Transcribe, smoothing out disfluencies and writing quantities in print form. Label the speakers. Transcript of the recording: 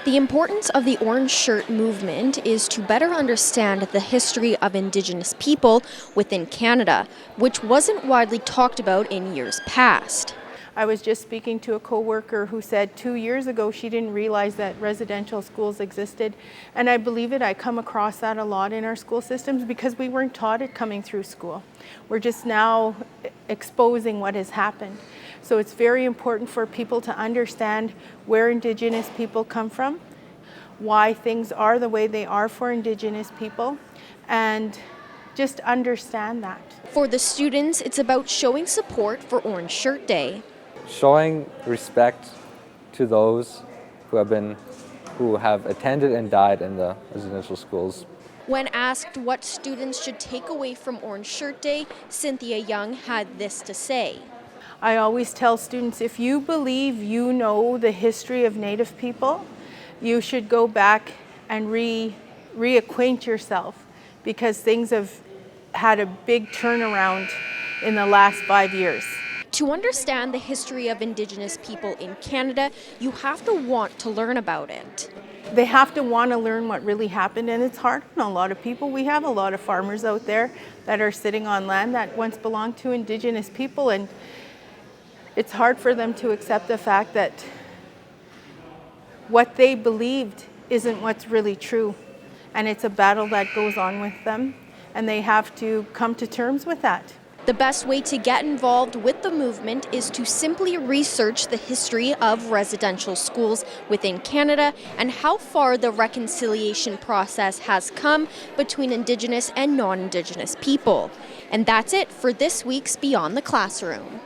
Speaker 1: The importance of the Orange Shirt movement is to better understand the history of Indigenous people within Canada, which wasn't widely talked about in years past.
Speaker 2: I was just speaking to a coworker who said 2 years ago she didn't realize that residential schools existed, and I believe it. I come across that a lot in our school systems because we weren't taught it coming through school. We're just now exposing what has happened. So it's very important for people to understand where Indigenous people come from, why things are the way they are for Indigenous people, and just understand that.
Speaker 1: For the students, it's about showing support for Orange Shirt Day.
Speaker 3: Showing respect to those who have attended and died in the residential schools.
Speaker 1: When asked what students should take away from Orange Shirt Day, Cynthia Young had this to say.
Speaker 2: I always tell students, if you believe you know the history of Native people, you should go back and reacquaint yourself, because things have had a big turnaround in the last 5 years.
Speaker 1: To understand the history of Indigenous people in Canada, you have to want to learn about it.
Speaker 2: They have to want to learn what really happened, and it's hard on a lot of people. We have a lot of farmers out there that are sitting on land that once belonged to Indigenous people, and it's hard for them to accept the fact that what they believed isn't what's really true. And it's a battle that goes on with them, and they have to come to terms with that.
Speaker 1: The best way to get involved with the movement is to simply research the history of residential schools within Canada and how far the reconciliation process has come between Indigenous and non-Indigenous people. And that's it for this week's Beyond the Classroom.